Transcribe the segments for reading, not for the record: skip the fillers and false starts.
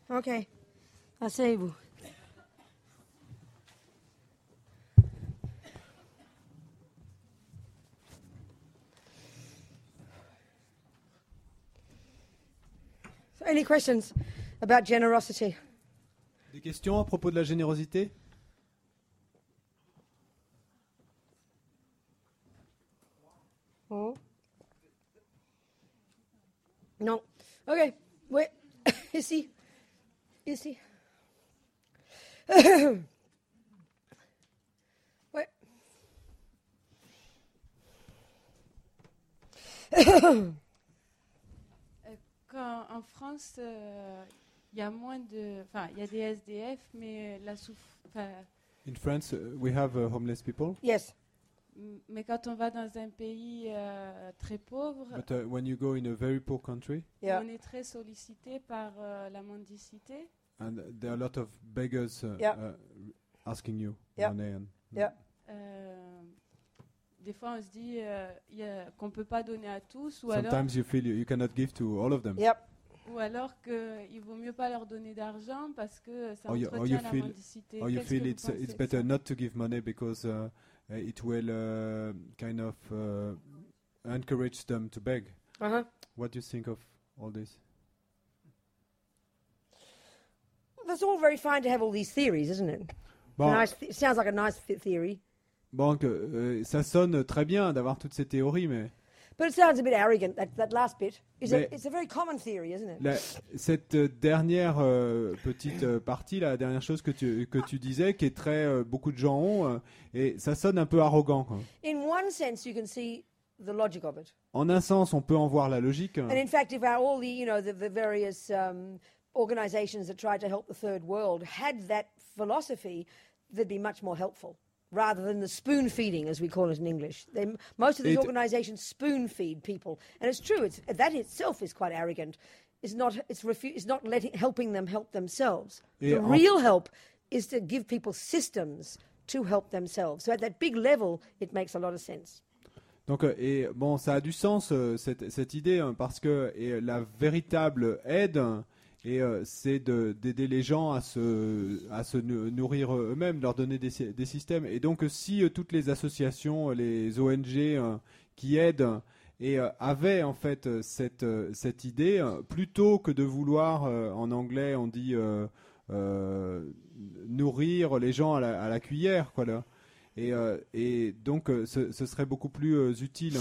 Ok, asseyez-vous. So any questions about generosity? Des questions à propos de la générosité? Oh. Non. Ok, oui, ici. Ici. Ouais. En France, il y a moins de, enfin, il y a des SDF, mais In France, we have homeless people. Yes. Mais quand on va dans un pays très pauvre, But when you go in a very poor country, Yeah. on est très sollicité par la mendicité. and there are a lot of beggars asking you Yeah. money. And Yeah. Des fois, on se dit qu'on ne peut pas donner à tous, ou alors, sometimes you feel you cannot give to all of them. Yep. ou alors qu'il vaut mieux pas leur donner d'argent parce que ça Or you entretient la feel- mendicité. Or you Qu'est-ce que feel vous it's pensez de better ça? not to give money because it will kind of encourage them to beg. Uh-huh. What do you think of all this? That's all very fine to have all these theories, isn't it? Bon, It sounds like a nice theory, bon, ça sonne très bien d'avoir toutes ces théories, mais but it sounds a bit arrogant. That last bit Mais- it's a very common theory, isn't it? cette dernière petite partie, la dernière chose que tu disais, qui est très beaucoup de gens ont, et ça sonne un peu arrogant, quoi. In one sense, you can see the logic of it, En un sens, on peut en voir la logique. and in fact, if all the various organizations that tried to help the third world had that philosophy, they'd be much more helpful. Rather than the spoon feeding, as we call it in English, most of these It- organisations spoon feed people, and it's true. That itself is quite arrogant. It's not helping them help themselves. Et The en- real help is to give people systems to help themselves. So at that big level, it makes a lot of sense. Donc, et bon, ça a du sens cette idée, hein, parce que la véritable aide, c'est d'aider les gens à se nourrir eux-mêmes, leur donner des systèmes. Et donc, si toutes les associations, les ONG qui aident avaient en fait cette idée, plutôt que de vouloir, en anglais, on dit nourrir les gens à la cuillère, quoi là. Et donc, ce serait beaucoup plus utile.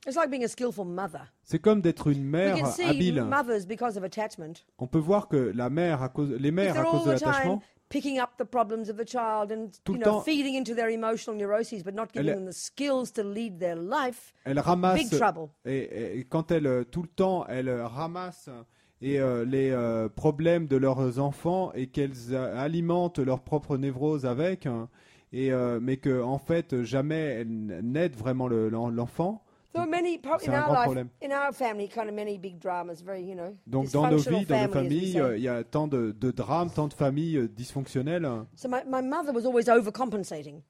It's like being a skillful mother. C'est comme d'être une We mère can see habile. mothers, because of attachment, On peut voir que les mères, à if cause they're de all the time l'attachement, picking up the problems of the child and Tout le temps- feeding into their emotional neuroses, but not giving Elle- them the skills to lead their life, elles ramassent. big trouble. Et quand elles, tout le temps, elles ramassent les problèmes de leurs enfants et qu'elles alimentent leurs propres névroses avec, hein, mais que en fait jamais elles n'aident vraiment l'enfant. There are many C'est in un our grand life, problème. in our family, kind of many big dramas, very Donc dans nos dysfunctional vies, dans nos families, as we familles, say. il y a tant de drames, tant de familles dysfonctionnelles. So my mother was always overcompensating.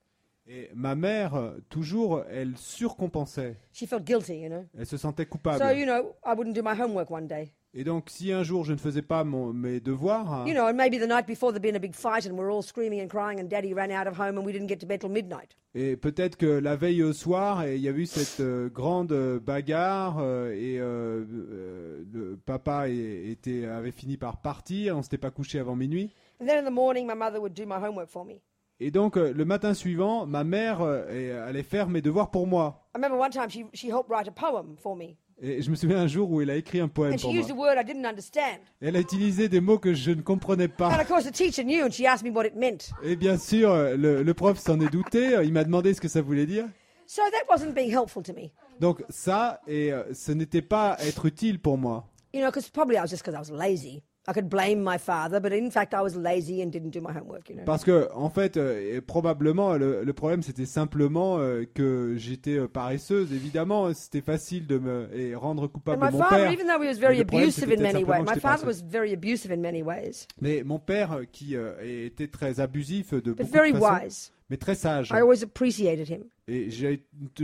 Et ma mère, toujours, elle surcompensait. She felt guilty, Elle se sentait coupable. So I wouldn't do my homework one day. Et donc, si un jour je ne faisais pas mes devoirs, hein, And maybe the night before there'd been a big fight and we're all screaming and crying and Daddy ran out of home and we didn't get to bed till midnight. et peut-être que la veille au soir, il y a eu cette grande bagarre et le papa avait fini par partir, on s'était pas couché avant minuit. And then in the morning, my mother would do my homework for me. Et donc, le matin suivant, ma mère allait faire mes devoirs pour moi. I remember one time she helped write a poem for me. Et je me souviens un jour où elle a écrit un poème And she pour moi. used a word I didn't understand. Et elle a utilisé des mots que je ne comprenais And pas. of course the teacher knew and she asked me what it meant. Et bien sûr, le prof s'en est douté, il m'a demandé ce que ça voulait dire. So that wasn't being helpful to me. Donc ça, ce n'était pas être utile pour moi. Because probably I was just because I was lazy. I could blame my father, but in fact I was lazy and didn't do my homework, Parce que, en fait, probablement, le problème, c'était simplement que j'étais paresseuse. Évidemment, c'était facile de me rendre And coupable my mon father, père. even though he was very Le problème, abusive c'était in many simplement ways, que my j'étais father paresseuse. was very abusive in many ways, Mais mon père, qui était très abusif de but beaucoup very de façons, wise. mais très sage. I always appreciated him. Et je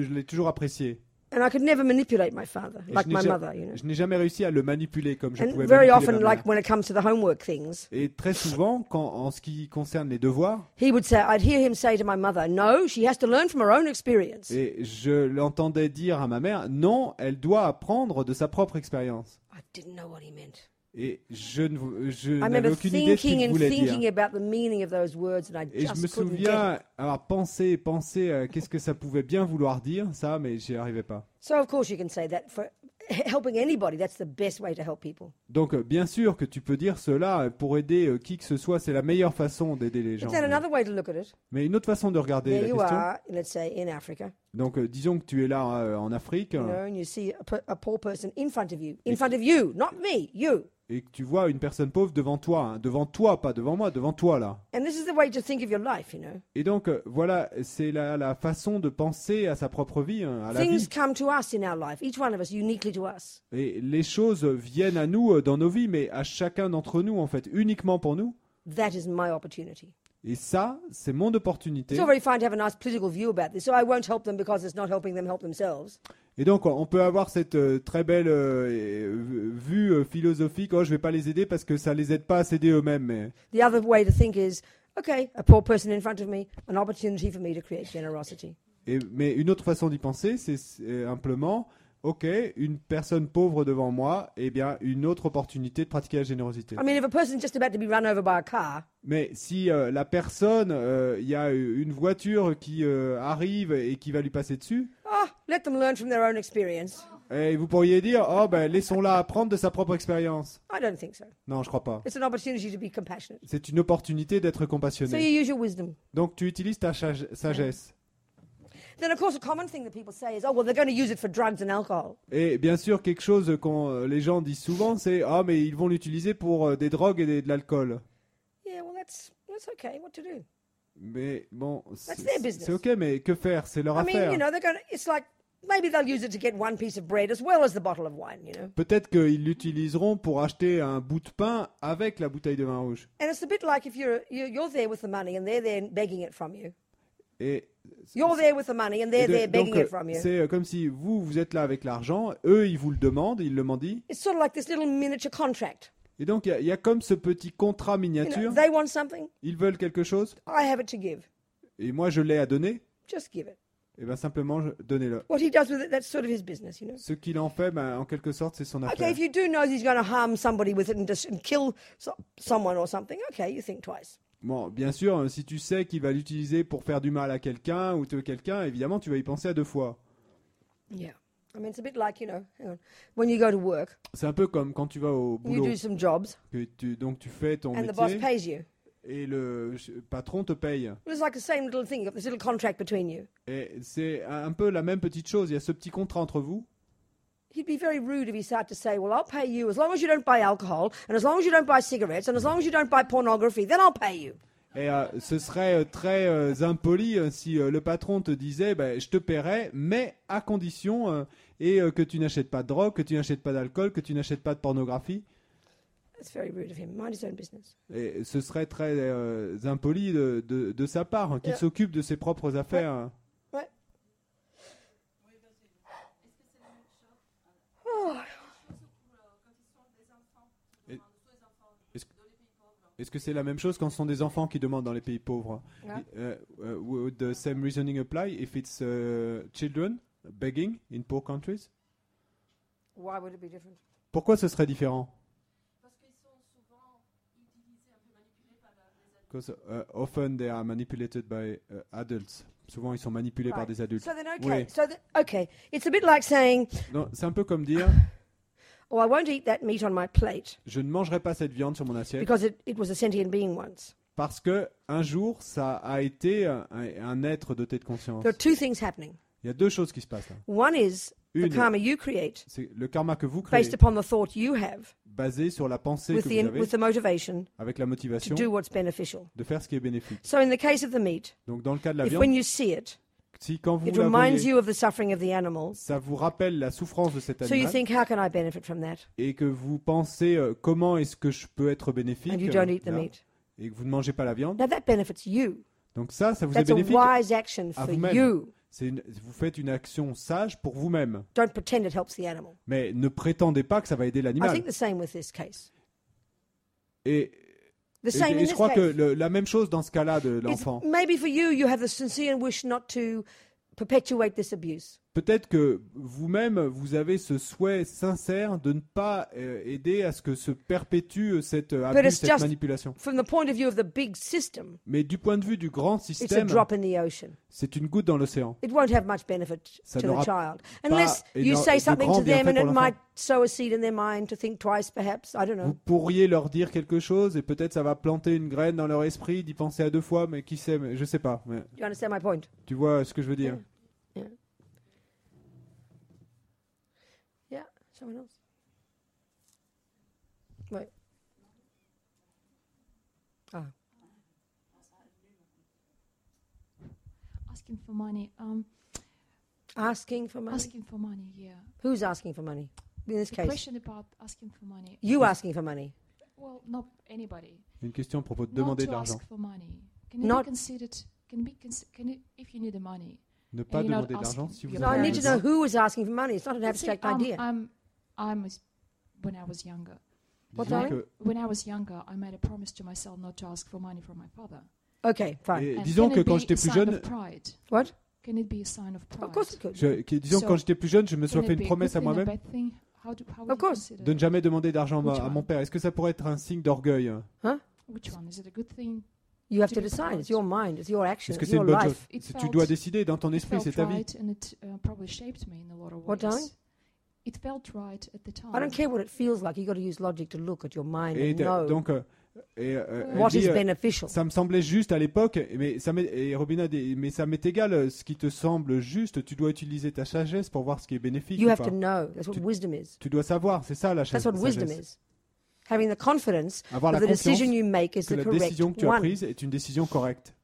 l'ai toujours apprécié. And I could never manipulate my father, Et like je n'ai my ja- mother, you know. je n'ai jamais réussi à le manipuler comme je And pouvais very manipuler often, ma like mère. when it comes to the homework things, Et très souvent, en ce qui concerne les devoirs, I'd hear him say to my mother, no, she has to learn from her own experience. et je l'entendais dire à ma mère, non, elle doit apprendre de sa propre expérience. I didn't know what he meant. Et je I n'avais remember aucune idée de ce thinking qu'il and voulait thinking dire. about the meaning of those words, and I Et je me just couldn't get it. souviens avoir pensé qu'est-ce que ça pouvait bien vouloir dire, ça, mais j'y arrivais pas. So of course you can say that for helping anybody, that's the best way to help people. Donc, bien sûr que tu peux dire cela pour aider qui que ce soit, c'est la meilleure façon d'aider les gens. But then another way to look at it, Mais une autre façon de regarder there la you question. are, let's say in Africa, Donc, disons que tu es là en Afrique you know, and you see a poor person in front of you, not me, you. et que tu vois une personne pauvre devant toi, pas devant moi, devant toi là. And this is the way to think of your life, you know. Et donc, voilà, c'est la façon de penser à sa propre vie, à la Things vie. come to us in our life, each one of us, uniquely to us. Et les choses viennent à nous dans nos vies, mais à chacun d'entre nous, en fait, uniquement pour nous. That is my opportunity. Et ça, c'est mon opportunité. It's all very fine to have a nice political view about this, so I won't help them because it's not helping them help themselves. Et donc, on peut avoir cette très belle vue philosophique. Oh, je vais pas les aider parce que ça les aide pas à s'aider eux-mêmes. Mais... The other way to think is, okay, a poor person in front of me, an opportunity for me to create generosity. Mais une autre façon d'y penser, c'est simplement, ok, une personne pauvre devant moi, eh bien, une autre opportunité de pratiquer la générosité. I mean, if a person's just about to be run over by a car, Mais si la personne, il y a une voiture qui arrive et qui va lui passer dessus, let them learn from their own experience. et vous pourriez dire, oh ben laissons-la apprendre de sa propre expérience. I don't think so. Non, je crois pas. It's an opportunity to be compassionate. C'est une opportunité d'être So compassionné. you use your wisdom. Donc tu utilises ta sagesse. Then, of course, a common thing that people say is, oh, well, they're going to use it for drugs and alcohol. Et bien sûr, quelque chose que les gens disent souvent, c'est ah mais ils vont l'utiliser pour des drogues et de l'alcool. Yeah, well, that's okay. What to do? Mais bon, That's their business. c'est ok, mais que faire? C'est leur I mean, affaire. you know, it's like maybe they'll use it to get one piece of bread as well as the bottle of wine, you know. Peut-être qu'ils l'utiliseront pour acheter un bout de pain avec la bouteille de vin rouge. And it's a bit like if you're there with the money and they're there begging it from you. Et You're there with the money and they're there begging it from you. c'est comme si vous êtes là avec l'argent, eux ils vous le demandent, ils le mendient. It's sort of like this little miniature contract. Et donc il y a comme ce petit contrat You know, miniature. they want something, Ils veulent quelque chose I have it to give. et moi je l'ai à donner. Just give it. Et bien simplement donnez-le. What he does with it, that's sort of his business, you know. Ce qu'il en fait, ben, en quelque sorte, c'est son affaire. Okay, if you do know he's going to harm somebody with it and kill someone or something, okay, you think twice. Bon, bien sûr, si tu sais qu'il va l'utiliser pour faire du mal à quelqu'un ou tuer quelqu'un, évidemment, tu vas y penser à 2 fois. Yeah. I mean, it's a bit like, you know, hang on, when you go to work, C'est un peu comme quand tu vas au you boulot, do some jobs, donc tu fais ton and the boss métier pays you. et le patron te paye. It's like the same little thing, this little contract between you. Et c'est un peu la même petite chose, il y a ce petit contrat entre vous. He'd be very rude if he started to say, well, I'll pay you as long as you don't buy alcohol, and as long as you don't buy cigarettes, and as long as you don't buy pornography, then I'll pay you. Et ce serait très impoli si le patron te disait ben, je te paierai, mais à condition que tu n'achètes pas de drogue, que tu n'achètes pas d'alcool, que tu n'achètes pas de pornographie. That's very rude of him. Mind his own business. Et ce serait très impoli de sa part, qu'il s'occupe de ses propres affaires. Right? Oh, Est-ce que c'est la même chose quand ce sont des enfants qui demandent dans les pays pauvres? Yeah. Would the same reasoning apply if it's children begging in poor countries? why would it be different? Pourquoi ce serait différent? Parce qu'ils sont souvent utilisés, un peu manipulés par les adultes. Because often they are manipulated by adults. Souvent ils sont manipulés par Right. des adultes. So then, Oui. okay, it's a bit like saying, Non, c'est un peu comme dire oh, I won't eat that meat on my plate je ne mangerai pas cette viande sur mon assiette because it was a sentient being once. parce que un jour ça a été un être doté de conscience. There are two things happening. Il y a 2 choses qui se passent là. One is the Une, karma you create c'est le karma que vous créez based upon the thought you have basé sur la pensée with que vous avez with the motivation avec la to motivation do what's beneficial. de faire ce qui est bénéfique. So in the case of the meat, Donc dans le cas de la if viande, when you see it, si quand vous it la reminds voyez, you of the suffering of the animal, ça vous rappelle la souffrance de cet so you animal think, how can I benefit from that? et que vous pensez comment est-ce que je peux être bénéfique And you don't eat the là, meat. et que vous ne mangez pas la viande, Now that benefits you. Donc ça vous est That's a bénéfique wise action à for vous-même. you. Vous faites une action sage pour vous-même. Don't pretend it helps the animal. Mais ne prétendez pas que ça va aider I l'animal. think the same with this case. Et, The same in je this crois que case. la même chose dans ce cas-là de It's, l'enfant. maybe for you, you have the sincere wish not to perpetuate this abuse. Peut-être que vous-même, vous avez ce souhait sincère de ne pas aider à ce que se perpétue cette abus, it's cette just- manipulation. From the point of view of the big system, Mais du point de vue du grand it's a système, drop in the ocean. c'est une goutte dans l'océan. It won't have much benefit Ça to n'aura the child. Unless you say de something grand to them and bienfait it pour l'enfant. might sow a seed in their mind to think twice, perhaps. I don't Vous know. pourriez leur dire quelque chose et peut-être ça va planter une graine dans leur esprit d'y penser à deux fois, mais qui sait, je sais pas. Mais You understand my point? tu vois ce que je veux dire? Yeah, someone else. Wait. Ah. Asking for money. Asking for money? Asking for money, yeah. Who's asking for money? In this The case, question about asking for money. you asking for money. Well, not anybody. Une question à propos de Not demander to de l'argent. ask for money. Can it Not- be considered? If you need the money? Ne pas you're not demander de l'argent asking si vous your No, I avez need to besoin. know who is asking for money. It's not an Let's say abstract idea. when I was younger. What, Disons darling? que- When I was younger, I made a promise to myself not to ask for money from my father. Okay, fine. et And disons can que it quand be j'étais a plus sign jeune, of pride? What? Can it be a sign of pride? Of course it could. disons que So, quand j'étais plus jeune, je me suis Can fait it une be a promesse good à thing, a moi-même bad thing? How would Of you course. consider de ne jamais demander d'argent Which à mon one? père. Est-ce que ça pourrait être un signe d'orgueil? Which one? Is it a good thing? You have To to be decide. proud. It's your mind. It's your action. Est-ce que It's c'est your une bonne chose? life. It Si tu felt- dois décider dans ton It esprit, felt c'est ta vie. right, and it probably shaped me in a lot of What, ways. darling? It felt right at the time. I don't care what it feels like. You've got to use logic to look at your mind Et and know donc, elle what dit, is beneficial. ça me semblait juste à l'époque, mais et Robina dit, mais ça m'est égal, ce qui te semble juste, tu dois utiliser ta sagesse pour voir ce qui est bénéfique You ou have pas. to know. That's what Tu- wisdom is. Tu dois savoir, c'est ça la That's what wisdom sagesse. is. Having the confidence Avoir la that the confiance decision you make is que the la correct décision que tu as one. prise est une décision correcte.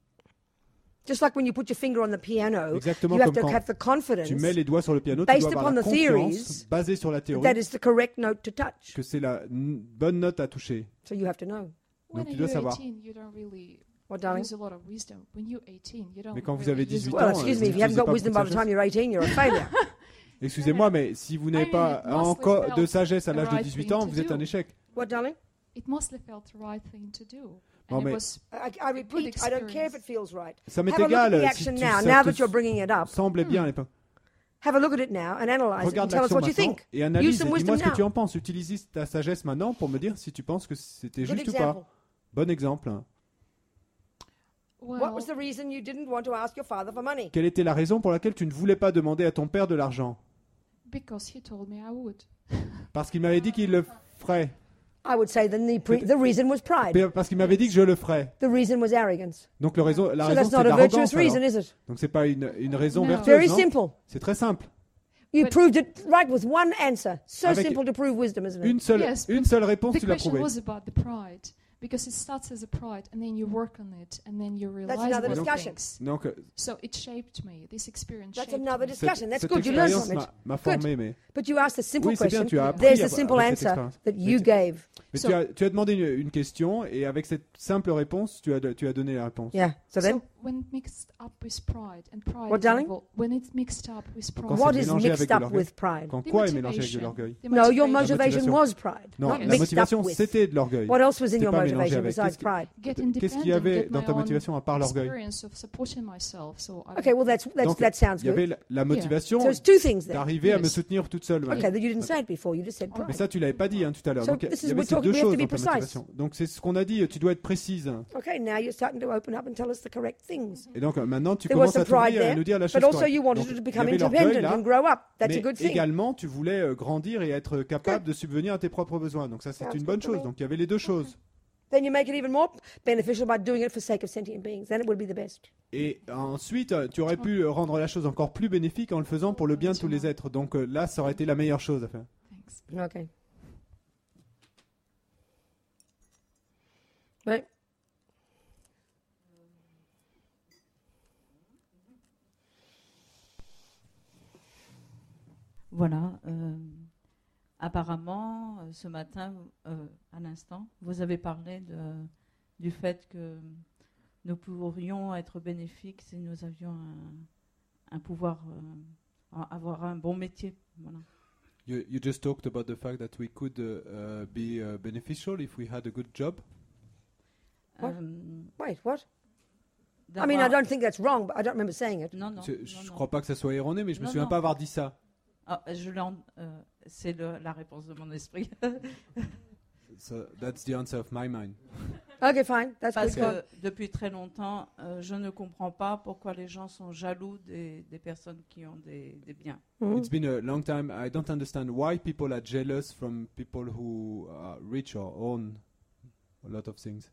Just like when you put your finger on the piano, Exactement you have comme to quand have the confidence tu mets les doigts sur le piano, tu based dois avoir upon la the confiance, theories basée sur la that théorie, that is the correct note to touch. que c'est la bonne note à toucher. So you have to know. When Donc, tu you're dois savoir. 18, you don't really What, darling? use a lot of wisdom. When you're 18, you don't Mais quand vous really avez use 18 a lot Well, of ans, excuse me, if you vous haven't got utilisez wisdom pas by the beaucoup de time you're 18, you're a failure. Excusez-moi, mais si vous n'avez I pas mean, it must encore have de felt sagesse à l'âge de the right 18 thing ans, to vous êtes do. un échec. What, darling? It must've felt the right thing to do. Bon, And mais- it was I repeat, I don't care if it feels right. Ça m'est Have a look at égal the si action tu, now. ça Now te that you're bringing it up, semblait bien à l'époque. have a look at it now and analyze it and Regarde tell us l'action what you maintenant think. et analyse Use some et dis-moi wisdom ce que tu now. en penses. Utilise ta sagesse maintenant pour me dire si tu penses que c'était Good juste ou example. pas. Bon exemple. What well, was the reason you didn't want to ask your father for money? Quelle était la raison pour laquelle tu ne voulais pas demander à ton père de l'argent? because he told me I would. Parce qu'il m'avait dit qu'il le ferait. I would say the reason was pride. Parce qu'il m'avait dit que je le ferais. The reason was arrogance. Donc la So raison that's c'est not de a virtuous l'arrogance. reason, alors. is it? Donc c'est pas une raison No. vertueuse. Very non simple. C'est très simple. You But- proved it right with one answer. So Avec simple to prove wisdom, isn't it? Une seule réponse, The tu l'as question prouvé. was about the pride. Because it starts as a pride, and then you work on it, and then you realize another what discussion. things. Donc So it shaped me. This experience That's shaped another me. discussion. That's cette good. You learn expérience from it. m'a Good. formé, mais But you asked a simple Oui, c'est bien, question. tu as appris There's avec a simple cette answer expérience. that Mais you tu- gave. tu as demandé une question et avec cette simple réponse, tu as donné la réponse. Yeah. So then, So when mixed up with pride, and pride What, is darling? involved, when it's mixed up with Quand pride, c'est what is mélangé avec mixed de up l'orgueil. with pride? Quand the quoi est mélangé avec de motivation, l'orgueil? the No, your motivation, motivation was pride, Non, not la mixed up motivation with. c'était de l'orgueil. What else was in C'était your pas mélangé motivation avec. besides pride? get Qu'est-ce qu'il y independent, avait get dans my ta own motivation à part l'orgueil? experience of supporting myself. So I Okay, well Donc, that sounds il y avait good. la motivation So it's two things there. d'arriver à me Yes. soutenir toute seule. voilà. Okay, that you didn't say it before. You just said Mais pride. ça, tu l'avais pas dit tout à l'heure. So Donc, this il is- y avait we're ces talking- deux we have to choses be dans ta precise. motivation. Donc, c'est ce qu'on a dit, tu dois être précise. Okay, now you're starting to open up and tell us the correct things. Et donc, maintenant, tu There was commences à some pride t'ouvrir et à there, nous dire la chose but also correcte. you wanted Donc, to il y become avait l'orgueil, independent là, and grow up. That's a mais good thing. également, tu voulais grandir et être capable de subvenir à tes propres besoins. Donc, ça, c'est Sounds une good bonne to chose. me. Donc, il y avait les deux choses. Then you make it even more beneficial by doing it for the sake of sentient beings. Then it would be the best. Et ensuite, tu aurais pu rendre la chose encore plus bénéfique en le faisant pour le bien de tous les êtres. Donc, là, ça aurait été la meilleure chose à faire. Thanks. Okay. Right. Voilà. Apparemment, ce matin, à l'instant, vous avez parlé du fait que nous pourrions être bénéfiques si nous avions un pouvoir, avoir un bon métier. Voilà. You just talked about the fact that we could be beneficial if we had a good job. What? Wait, what? I d'avoir- mean, I don't think that's wrong, but I don't remember saying it. Non, non, Je non, non. crois pas que ça soit erroné, mais je me Non, souviens non. pas avoir dit ça. Ah, c'est la réponse de mon esprit. So that's the answer of my mind. Okay, fine. That's Parce good. Go on. que depuis très longtemps, je ne comprends pas pourquoi les gens sont jaloux des personnes qui ont des biens. Mhm. It's been a long time. I don't understand why people are jealous from people who are rich or own a lot of things.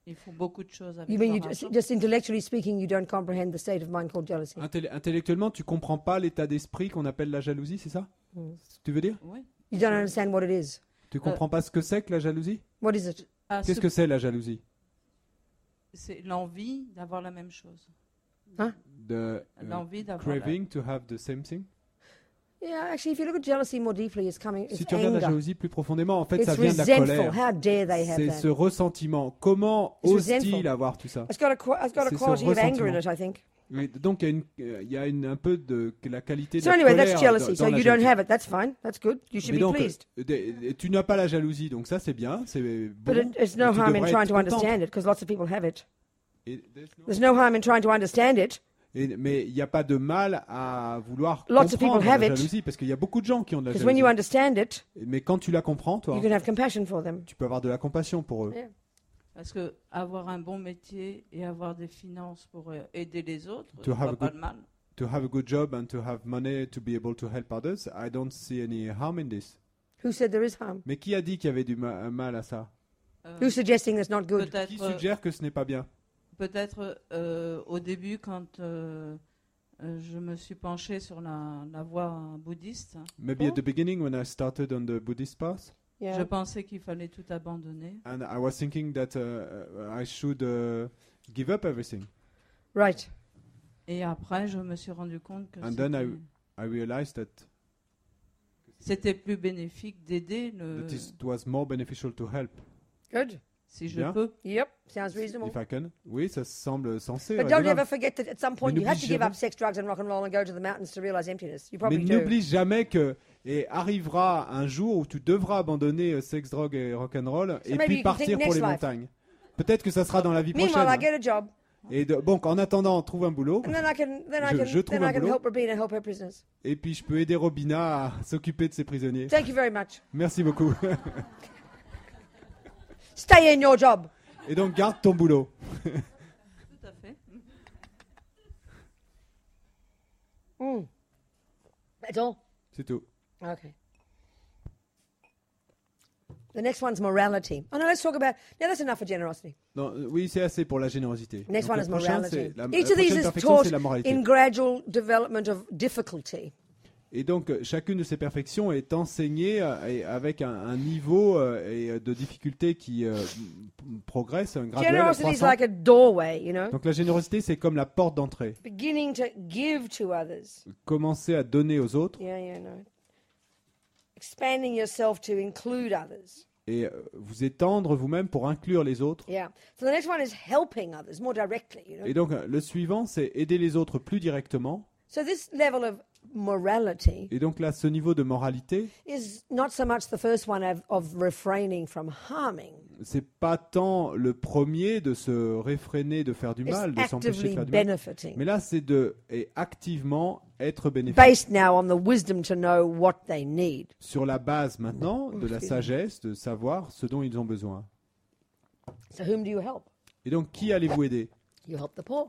Ils font beaucoup de choses avec You mean leur you argent. just intellectually speaking, you don't comprehend the state of mind called jealousy? Intellectuellement, tu comprends pas l'état d'esprit qu'on appelle la jalousie, c'est ça? Mm. C'est ce que tu veux dire? Oui. You don't understand what it is. Tu comprends pas ce que c'est que la jalousie? What is it? Ah, Qu'est-ce que c'est la jalousie? c'est l'envie d'avoir la même chose. The L'envie d'avoir craving to have the same thing? Yeah, actually, if you look at jealousy more deeply, it's Si it's tu regardes la anger. jalousie plus profondément, en fait, ça It's vient de la resentful. colère. How dare they have C'est that? ce ressentiment. Comment It's ose-t-il resentful. avoir tout ça? It's got a C'est ce quality of anger in ressentiment. it, I think. Et donc, il y a un peu de la qualité de So la anyway, colère that's jealousy. So dans la you don't jalousie. have it. That's fine. That's good. You should Mais be donc, pleased. tu n'as pas la jalousie, donc ça c'est bien, c'est bon. But it's no Mais tu harm in devrais trying être to contente. understand it, because lots of people have it. Et- There's no harm in trying to understand it. mais il n'y a pas de mal à vouloir Lots of comprendre people have la it. jalousie, parce qu'il y a beaucoup de gens qui ont de la Because when you jalousie. understand it, Mais quand tu la comprends, toi, you can have compassion for them. tu peux avoir de la compassion pour eux. Yeah. Parce que avoir un bon métier et avoir des finances pour aider les autres, To je have vois a pas good- de mal. To have a good job and to have money to be able to help others, I don't see any harm in this. Who said there is harm? Mais qui a dit qu'il y avait du mal à ça? Who's suggesting that's not good? Qui Peut-être, suggère que ce n'est pas bien? peut-être au début, quand je me suis penchée sur la voie bouddhiste, Maybe at the beginning when I started on the Buddhist path, je Yeah. pensais qu'il fallait tout abandonner. and I was thinking that I should give up everything. Right. Et après, je me suis rendu compte que And then c'était- I realized that c'était plus bénéfique d'aider it was more beneficial to help. Good. si je Bien. peux. Yep. Sounds reasonable. If I can. Oui, ça semble sensé. But don't raisonnable. ever forget that at some point Mais you have to n'oublie give jamais- up sex, drugs, and rock and roll and go to the mountains to realize emptiness. You Mais probably do. n'oublie jamais que et arrivera un jour où tu devras abandonner sexe, drogue et rock'n'roll et maybe puis you can partir think pour les next life. montagnes. Peut-être que ça sera dans la vie Meanwhile, I prochaine. get a job, Et bon, en attendant, trouve un boulot. and then I can Je trouve un boulot. help Robina help her prisoners. Et puis je peux aider Robina à s'occuper de ses prisonniers. Thank you very much. Merci beaucoup. Stay in your job. Et donc garde ton boulot. Tout à fait. Mm. That's all. C'est tout. Okay. The next one's morality. Oh no, let's talk about. Now that's enough for generosity. Non, oui, c'est assez pour la générosité. Next Donc, one la is prochaine, morality. c'est la Each of these prochaine is perfection, taught c'est la moralité. in gradual development of difficulty. Et donc, chacune de ces perfections est enseignée et avec un niveau de difficulté qui progresse, un graduel Generosity is croissant. like a doorway, you know, Donc la générosité, c'est comme la porte d'entrée. beginning to give to others. Commencer à donner aux autres Yeah, no. Expanding yourself to include others. et vous étendre vous-même pour inclure les autres. Yeah. So the next one is helping others more directly, you know. Et donc, le suivant, c'est aider les autres plus directement. So this level of morality Et donc là, ce niveau de moralité, is not so much the first one of refraining from harming. c'est pas tant le premier de se réfréner de faire du It's mal, de s'empêcher de actively faire du mal. benefiting. Mais là, c'est activement être bénéfique. Based now on the wisdom to know what they need. Sur la base maintenant de la Excuse me. sagesse, de savoir ce dont ils ont besoin. So whom do you help? Et donc, qui allez-vous aider? You help the poor.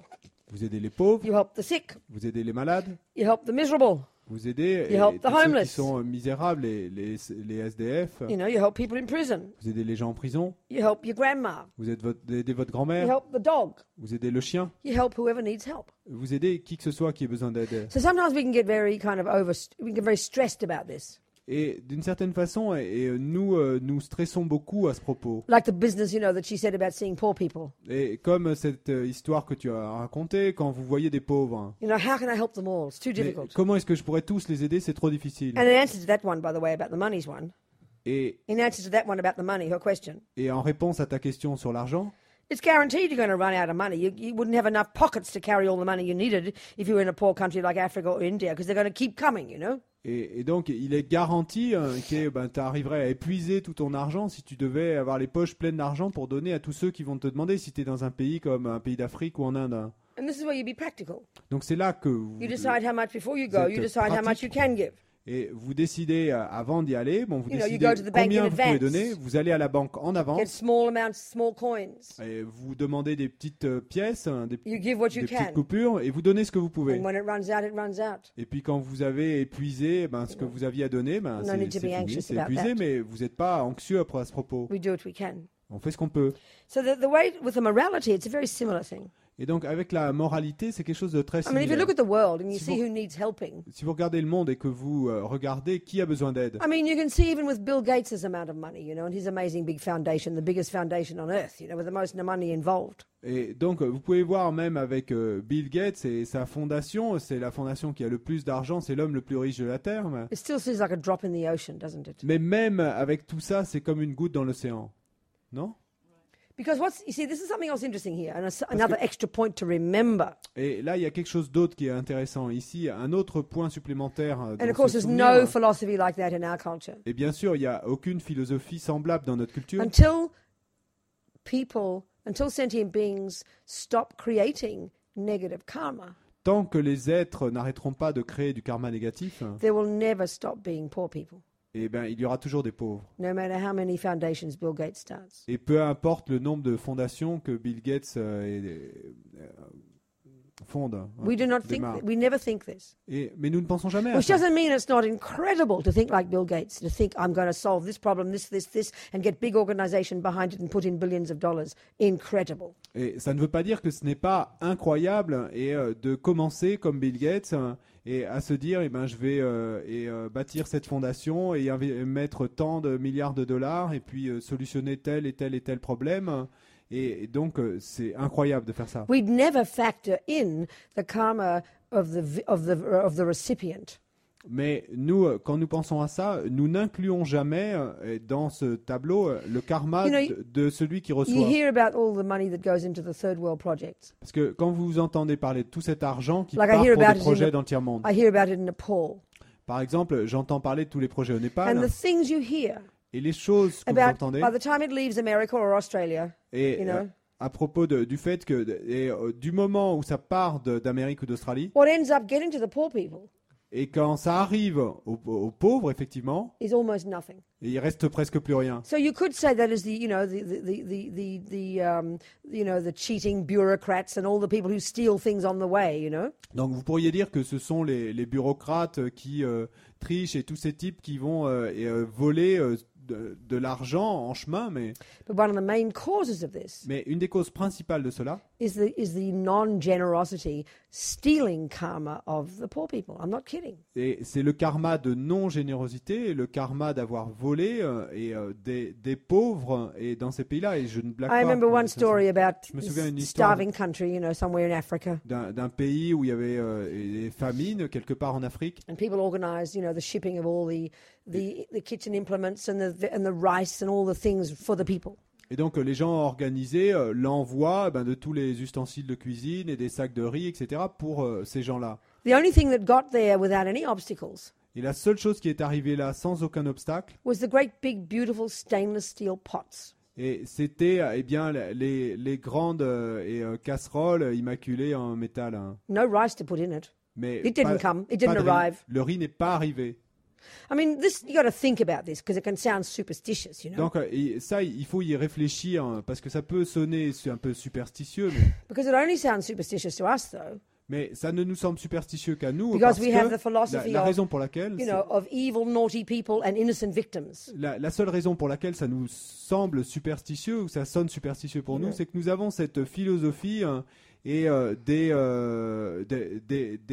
Vous aidez les pauvres, You help the sick. vous aidez les malades, You help the miserable. vous aidez You help the tous ceux qui homeless. sont misérables, les SDF, You know, you help people in prison. vous aidez les gens en prison, You help your grandma. vous aidez votre You grand-mère, help the dog. vous aidez le chien, You help whoever needs help. vous aidez qui que ce soit qui ait besoin d'aide. So sometimes we can get very we can get very stressed about this. Et d'une certaine façon, nous stressons beaucoup à ce propos. Like the business, you know, that she said about seeing poor people. Et comme cette histoire que tu as racontée, quand vous voyez des pauvres, hein, You know, how can I help them all? It's too mais difficult. comment est-ce que je pourrais tous les aider? C'est trop difficile. And in answer to that one, by the way, about the money's one, Et, in answer to that one about the money, her question, et en réponse à ta question sur l'argent, It's guaranteed you're going to run out of money. You wouldn't have enough pockets to carry all the money you needed if you were in a poor country like Africa or India, because they're going to keep coming, you know. Et donc, il est garanti que tu arriverais à épuiser tout ton argent si tu devais avoir les poches pleines d'argent pour donner à tous ceux qui vont te demander si tu es dans un pays comme un pays d'Afrique ou en Inde. And this is where you be practical. Donc, c'est là que You decide how much before you go. You decide how much you can give. Et vous décidez avant d'y aller, bon, vous You know, you décidez go to the bank combien in vous pouvez advance. donner, vous allez à la banque en Get avance, small amounts, small coins. et vous demandez des petites pièces, You give what des you petites can. coupures, et vous donnez ce que vous pouvez. And when it runs out. Et puis quand vous avez épuisé ce que vous aviez à donner, No c'est need to be fini, anxious c'est about épuisé, that. mais vous n'êtes pas anxieux à ce propos. We do what we can. On fait ce qu'on peut. So the way with the morality, it's a very similar thing. Et donc avec la moralité, c'est quelque chose de très I mean, if you similaire. look at the world and you Si see vous- who needs helping, Si vous regardez le monde et que vous regardez qui a besoin d'aide, I mean, you can see even with Bill Gates' amount of money, you know, and his amazing big foundation, the biggest foundation on earth, you know, with the most money involved. et donc vous pouvez voir même avec Bill Gates et sa fondation, c'est la fondation qui a le plus d'argent, c'est l'homme le plus riche de la Terre. It still seems like a drop in the ocean, doesn't it? Mais même avec tout ça, c'est comme une goutte dans l'océan. Non? Because you see, this is something else interesting here, and another extra point to remember. Et là, il y a quelque chose d'autre qui est intéressant ici, un autre point supplémentaire dans And of course, ce there's souvenir. no philosophy like that in our culture. Et bien sûr, il n'y a aucune philosophie semblable dans notre culture. Until sentient beings stop creating negative karma, Tant que les êtres n'arrêteront pas de créer du karma négatif, there will never stop being poor people, eh ben, il y aura toujours des pauvres. no matter how many foundations Bill Gates starts. Et peu importe le nombre de fondations que Bill Gates fonde. hein, We do not think. démarre. We never think this. Mais nous ne pensons jamais à Which ça. doesn't mean it's not incredible to think like Bill Gates, to think I'm going to solve this problem, this, and get big organization behind it and put in billions of dollars. Incredible. Et ça ne veut pas dire que ce n'est pas incroyable et de commencer comme Bill Gates et à se dire je vais bâtir cette fondation et mettre tant de milliards de dollars et puis solutionner tel et tel et tel problème. Et donc c'est incroyable de faire ça. We'd never factor in the karma of the recipient. Mais nous, quand nous pensons à ça, nous n'incluons jamais dans ce tableau le karma You know, de celui qui You reçoit. hear about all the money that goes into the third world projects. Parce que quand vous entendez parler de tout cet argent qui Like I part hear pour about des it in projets the- dans le tiers-monde. I hear about it in Nepal. Par exemple, j'entends parler de tous les projets au And Népal the things you hear et les choses que vous about, entendez. by the time it leaves America or Australia, Et you know, à propos du fait que du moment où ça part d'Amérique ou d'Australie, what ends up getting to the poor people et quand ça arrive aux pauvres, effectivement, is almost nothing. il reste presque plus rien. So you could say that is the cheating bureaucrats and all the people who steal things on the way, you know. Donc vous pourriez dire que ce sont les bureaucrates qui trichent et tous ces types qui vont voler de l'argent en chemin, mais But one of the main causes of this une des causes principales de cela, is the non-generosity, stealing karma of the poor people. I'm not kidding. et c'est le karma de non-générosité, le karma d'avoir volé des pauvres et dans ces pays-là, et je ne blague I pas. remember one story about Je me souviens d'une this histoire starving country, you know, somewhere in Africa, d'un pays où il y avait des famines quelque part en Afrique. and people organised, you know, the shipping of all the kitchen implements and the rice and all the things for the people. Et donc les gens ont organisé l'envoi de tous les ustensiles de cuisine et des sacs de riz, etc. pour ces gens-là. The only thing that got there without any obstacles Et la seule chose qui est arrivée là sans aucun obstacle, was the great big beautiful stainless steel pots. et c'était les grandes casseroles immaculées en métal. hein. No rice to put in it. Mais It didn't pas- come. It pas didn't de riz. arrive. Le riz n'est pas arrivé. I mean, this you got to think about this because it can sound superstitious, you know. Donc ça, il faut y réfléchir hein, parce que ça peut sonner un peu superstitieux, mais Because it only sounds superstitious to us, though. Mais ça ne nous semble superstitieux qu'à nous, Because parce we have the que philosophy la of, raison pour laquelle, you know, of evil, naughty people and innocent victims. la seule raison pour laquelle ça nous semble superstitieux ou ça sonne superstitieux pour nous, c'est que nous avons cette philosophie hein, et des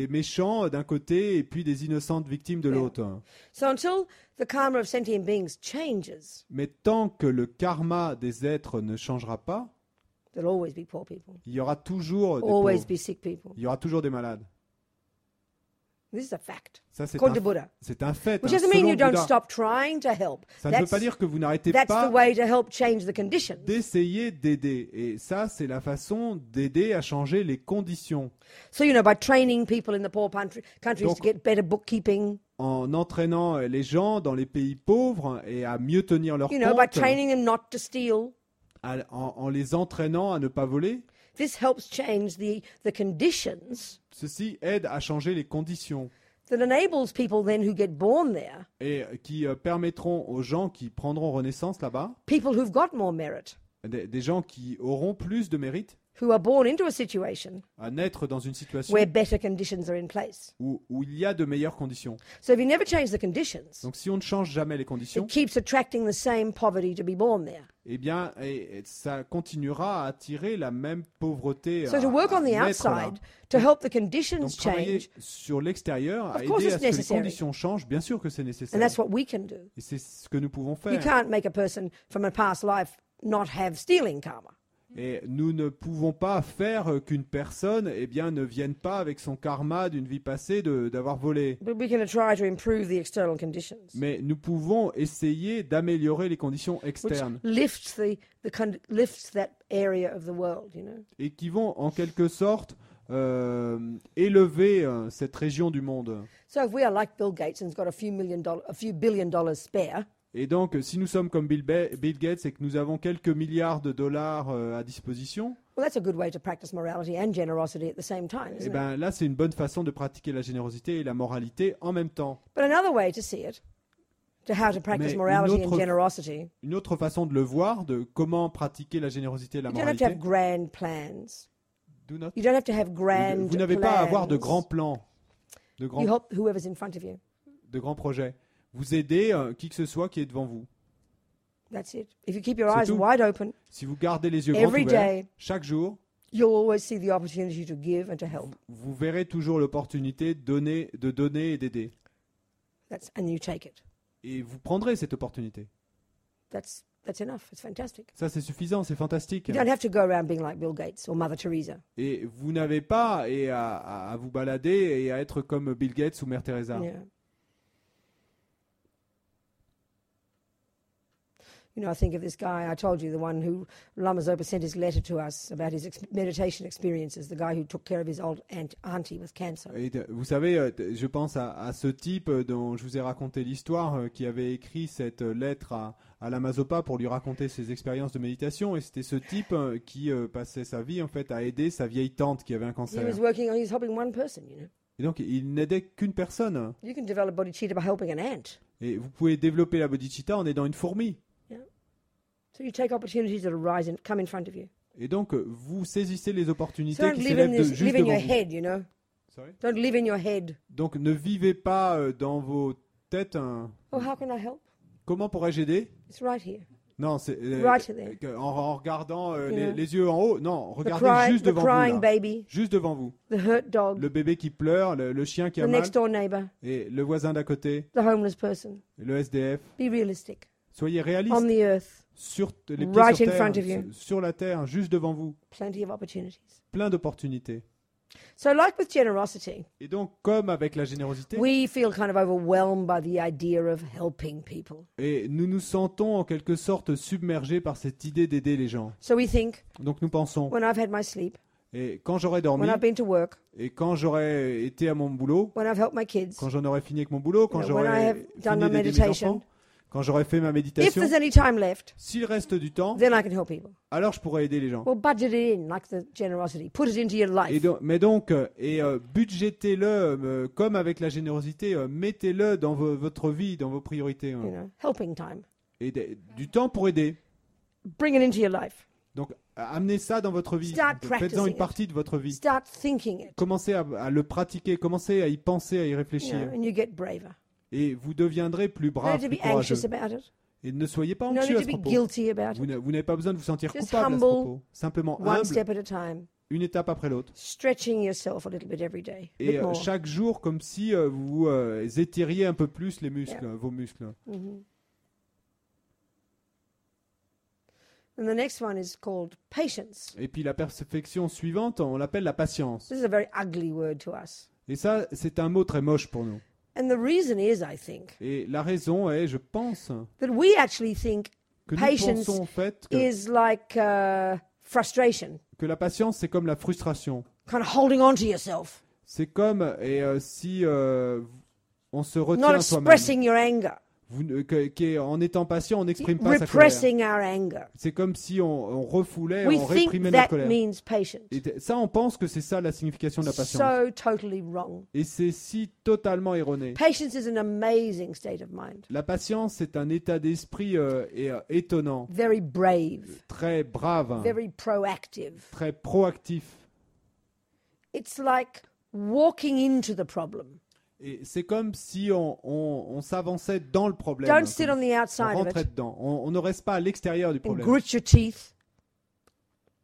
méchants d'un côté et puis des innocentes victimes de l'autre. So until the karma of sentient beings changes, Mais tant que le karma des êtres ne changera pas, there'll always be poor people, il y aura toujours des always pauvres, be sick people. il y aura toujours des malades. This is a fact. Ça, c'est According un, to Buddha. c'est un fait. Which hein. doesn't mean Selon you don't Bouddha, stop trying to help. ça ne veut That's, pas dire que vous n'arrêtez that's pas the way to help change the conditions. d'essayer d'aider. Et ça, c'est la façon d'aider à changer les conditions. So, by training people in the poor countries Donc- to get better bookkeeping, En entraînant les gens dans les pays pauvres et à mieux tenir leur by compte, training them not to steal. en les entraînant à ne pas voler, This helps change the conditions ceci aide à changer les conditions that enables people then who get born there, et qui permettront aux gens qui prendront renaissance là-bas, people who've got more merit, des gens qui auront plus de mérite, who are born into a situation à naître dans une situation where better conditions are in place. où il y a de meilleures conditions. So if you never change the conditions, Donc si on ne change jamais les conditions, it keeps attracting the same poverty to be born there. eh bien, et ça continuera à attirer la même pauvreté So to work on the naître là. outside to help the conditions Donc travailler change, sur l'extérieur, à Of course aider it's à ce que les necessary. conditions changent, bien sûr que c'est and nécessaire. that's what we can do. Et c'est ce que nous pouvons You faire. can't make a person from a past life not have stealing karma. Et nous ne pouvons pas faire qu'une personne ne vienne pas avec son karma d'une vie passée d'avoir volé. But we can try to improve the external conditions, Mais nous pouvons essayer d'améliorer les conditions which externes lifts lifts that area of the world, et qui vont en quelque sorte élever cette région du monde. So if we are like Bill Gates and's got a few billion dollars spare, Et donc, si nous sommes comme Bill Gates et que nous avons quelques milliards de dollars à disposition, well, that's a good way to practice morality and generosity at the same time, eh isn't it? ben, là, c'est une bonne façon de pratiquer la générosité et la moralité en même temps. But another way to see it, to how to practice Mais morality and autre- generosity, Une autre façon de le voir, de comment pratiquer la générosité et la you don't have to moralité, have grand plans. do not- You don't have to have grand vous n'avez pas à avoir de plans. grands plans, de You grands, help whoever's in front of you. de grands projets. Vous aidez qui que ce soit qui est devant vous. That's it. If you keep your C'est eyes tout. wide open, Si vous gardez les yeux grands every ouverts, day, chaque jour, you'll always see the opportunity to give and to help. vous verrez toujours l'opportunité de donner et d'aider. And you take it. Et vous prendrez cette opportunité. That's enough. It's fantastic. Ça, c'est suffisant, c'est fantastique. You don't have to go around being like Bill Gates or Mother Teresa. Et vous n'avez pas à vous balader et à être comme Bill Gates ou Mère Teresa. Yeah. I think of this guy, I told you, the one who Lama Zopa sent his letter to us about his meditation experiences, the guy who took care of his old auntie with cancer. Et vous savez, je pense à ce type dont je vous ai raconté l'histoire, qui avait écrit cette lettre à Lama Zopa pour lui raconter ses expériences de méditation. Et c'était ce type qui passait sa vie en fait à aider sa vieille tante qui avait un He cancer. was helping one person, Et donc, il n'aidait qu'une personne. You can develop bodhicitta by helping an ant. Et vous pouvez développer la bodhicitta en aidant une fourmi. So you take opportunities that arise and come in front of you. Et donc, vous saisissez les So opportunités don't qui live s'élèvent juste live in devant your vous. head, Sorry. Don't live in your head. Donc, ne vivez pas dans vos têtes Oh, how can I help? comment pourrais-je aider? It's right here. Non, c'est Right there. en regardant Yeah. les yeux en haut. Non, The, regardez juste the devant vous. crying Là. baby, Juste devant vous. the hurt dog, Le bébé qui pleure, le chien qui the a mal, next door neighbor, et le voisin d'à côté, the homeless person. le SDF. Be realistic. Soyez On réalistes the earth, sur les pieds right sur in terre, front of you. sur la terre, juste devant vous. plenty of opportunities. Plein d'opportunités. So, like with generosity, Et donc, comme avec la générosité, we feel kind of overwhelmed by the idea of helping people. et nous nous sentons en quelque sorte submergés par cette idée d'aider les gens. So we think, Donc nous pensons, when I've had my sleep, et quand j'aurai dormi, when I've been to work, et quand j'aurai été à mon boulot, when I've helped my kids, quand j'en aurai fini avec mon boulot, quand You know, when I j'aurai have done fini my d'aider mes meditation, enfants, quand j'aurai fait ma if méditation, there's any time left, s'il reste du temps, then I can help people. alors je pourrai aider les gens. Well, budget it in, like the generosity. Put it into your life. Mais donc, budgétez-le comme avec la générosité, mettez-le dans votre vie, dans vos priorités. Helping time. Et du temps pour aider. Bring it into your life. Donc, amenez ça dans votre vie. Start Faites-en practicing une it. partie de votre vie. Start thinking it. Commencez à le pratiquer, commencez à y penser, à y réfléchir. And you get braver. Et vous deviendrez plus You don't brave, need to plus be anxious courageux. about it. Et ne soyez pas You don't anxieux à need ce to be propos. guilty about it. Vous n'avez pas besoin de vous sentir Just coupable à ce humble, propos. Simplement One humble, step at a time. une étape après l'autre. Stretching yourself a little bit every day. A Et bit more. chaque jour, comme si vous étiriez un peu plus les muscles, vos muscles. Mhm. And the next one is called patience. Et puis la perfection suivante, on l'appelle la patience. This is a very ugly word to us. Et ça, c'est un mot très moche pour nous. And the reason is, I think, Et la raison est, je pense, that we actually think que nous patience pensons en fait is like frustration, que la patience, c'est comme la frustration. kind of holding on to yourself, C'est comme si on se not retient soi-même. expressing your anger, En étant patient, on n'exprime pas sa colère. repressing our anger. C'est comme si on refoulait, We on think réprimait notre that colère. means patience. Et ça, on pense que c'est ça la signification de la patience. So totally wrong. Et c'est si totalement erroné. Patience is an amazing state of mind, La patience, c'est un état d'esprit étonnant, very brave, très brave, very proactive. très proactif. It's like walking into the problem. Et c'est comme si on s'avançait dans le problème. Don't sit on the On outside of rentrait it dedans. On ne reste pas à l'extérieur du and problème, grit your teeth